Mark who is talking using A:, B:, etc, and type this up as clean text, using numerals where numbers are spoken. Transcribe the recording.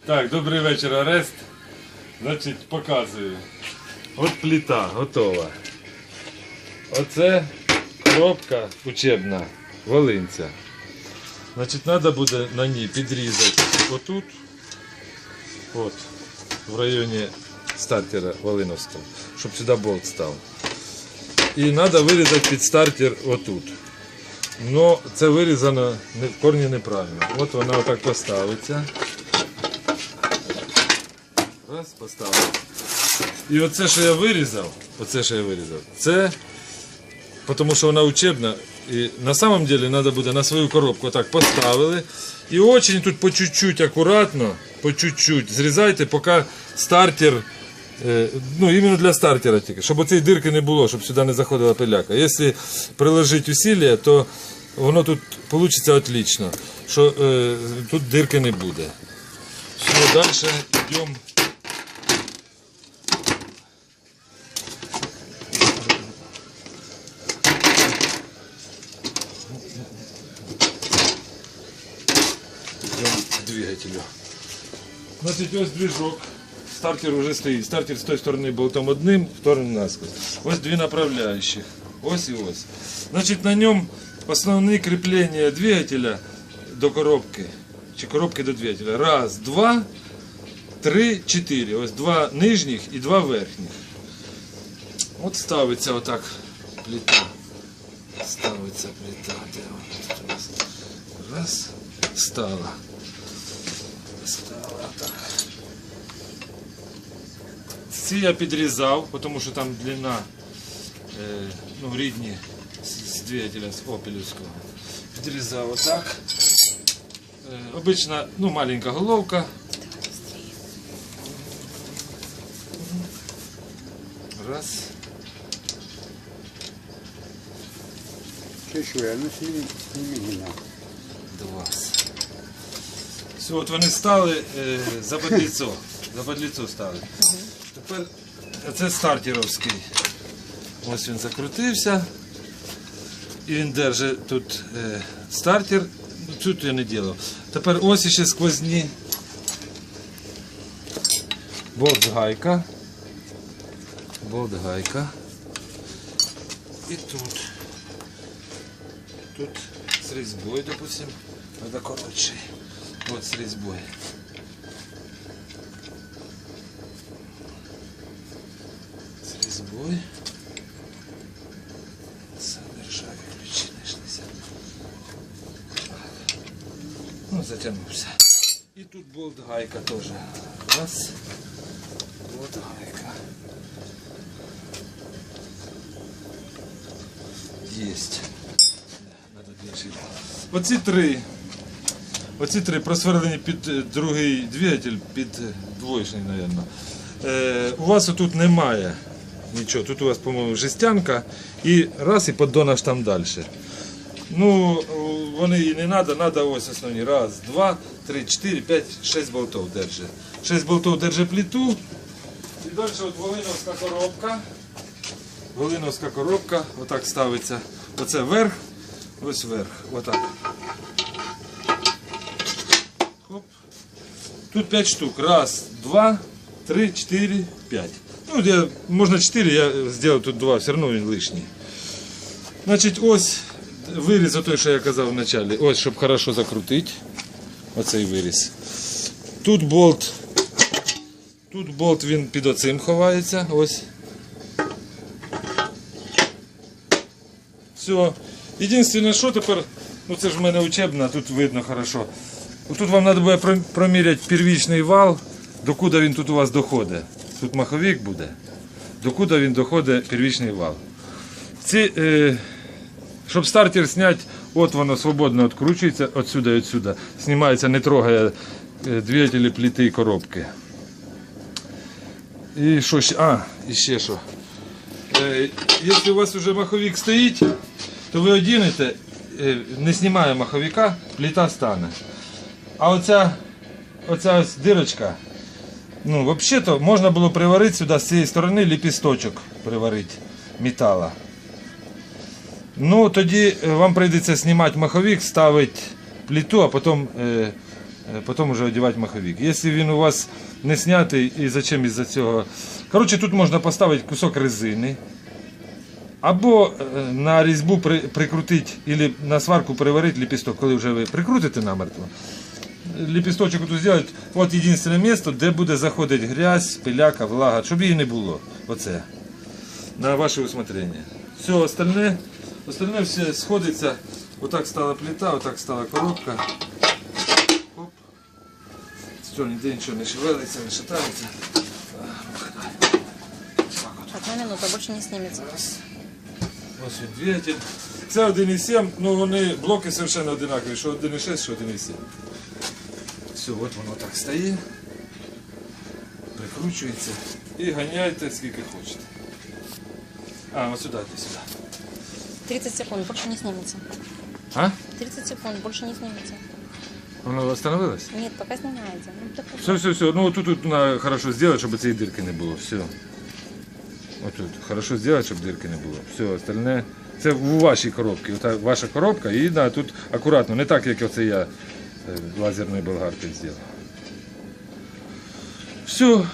A: Так, добрий вечір, Орест. Значить, показую. От плита готова. Оце коробка учебна, Волинця. Значить, треба буде на ній підрізати отут, от, в районі стартера Волиновського, щоб сюди болт став. І треба вирізати під стартер отут. Но це вирізано в корні неправильно. От вона отак поставиться. Раз, поставив. І оце, що я вирізав, це, тому що вона учебна, і на самом деле треба буде на свою коробку отак поставили. І очень тут по чуть-чуть, акуратно, по чуть-чуть зрізайте, поки стартер, ну іменно для стартера тільки, щоб оцієї дирки не було, щоб сюди не заходила пиляка. Якщо приложити усилля, то воно тут вийде отлично, що тут дирки не буде. Все, далі йдемо. Двигателю. Значить, ось движок. Стартер вже стоїть. Стартер з тої сторони болтом одним, вторим насквозь. Ось дві направляющих. Ось і ось. Значить, на ньому основні кріплення двигателя до коробки. Чи коробки до двигателя. Раз, два, три, чотири. Ось два нижніх і два верхніх. От ставиться отак плита. Ставиться плита. Раз. Стала. Так. Ці я підрізав, тому що там длина ну, рідні з двигателя, з опелівського. Підрізав отак. Обична, ну, маленька головка. Раз.
B: Чешуя, ну сними меня.
A: Два. Все, от вони стали за подліцо. За подліцо стали. Тепер це стартеровський. Ось він закрутився. І він держить тут стартер. Тут я не робив. Тепер ось ще сквозні. Болт-гайка. Болт-гайка. І тут. Тут з різьбою, допустим, треба коротший. Вот с резьбой. С резьбой. Содержаві ключи нашлися. Ну, затягнувся. І тут болт-гайка тоже. Раз. Болт-гайка. Есть. Надо більше. Оці три просверлені під другий двигатель, під двоєчний, мабуть. У вас тут немає нічого. Тут у вас, по-моєму, жестянка і раз, і поддон аж там далі. Ну, вони і не треба, треба ось основні. Раз, два, три, чотири, п'ять, 6 болтів держить. 6 болтів держить плиту. І далі от волиновська коробка. Волиновська коробка, отак ставиться. Оце вверх, ось вверх, отак. Тут 5 штук. Раз, два, три, 4, 5. Ну, можна 4, я зробив тут 2, все одно він лишній. Значить, ось виріз, той, що я казав в початку. Ось, щоб хорошо закрутити. Оцей виріз. Тут болт, він під оцим ховається. Ось. Все. Єдине, що тепер, ну це ж в мене учебна, тут видно хорошо. Тут вам треба буде проміряти первічний вал, докуди він тут у вас доходить. Тут маховик буде, докуди він доходить первічний вал. Щоб стартер зняти, от воно свободно відкручується, отсюди і отсюди. Знімається, не трогає двигателі, плити і коробки. І що ще? І ще що. Якщо у вас вже маховик стоїть, то ви одінете, не знімає маховика, плита стане. А оця ось дирочка, ну, взагалі-то можна було приварити сюди з цієї сторони ліпісточок приварити металу. Ну, тоді вам прийдеться знімати маховик, ставити плиту, а потім потім вже одягати маховик. Якщо він у вас не знятий і зачем із-за цього. Коротше, тут можна поставити кусок резини. Або на різьбу прикрутити, або на сварку переварити лепесток, коли вже ви прикрутите намертво. Лепесточок тут зробити, от єдине місце, де буде заходити грязь, пиляка, влага, щоб її не було. Оце. На ваше усмотрення. Все остальне все сходиться. Отак стала плита, отак стала коробка. Оп. Все, ніде нічого не шевелиться, не шатається.
C: Одна минута, больше не снимется.
A: Ось він двигатель. Це 1,7, ну вони блоки совершенно одинакові, що 1,6, що 1,7. Все, от воно так стоїть, прикручується і ганяйте скільки хочете. Ось сюди, йди сюди.
C: 30 секунд, больше не снимется.
A: А?
C: 30 секунд, больше не снимется.
A: Воно остановилось?
C: Нет, пока снимается. Ну, так вот.
A: Все. Ну тут треба хорошо зробити, щоб цієї дирки не було. Все. Отут. Хорошо зробити, щоб дирки не було. Все, остальне. Це у вашій коробці. Ота ваша коробка і да, тут акуратно, не так, як оце я лазерною болгаркою зробив. Все.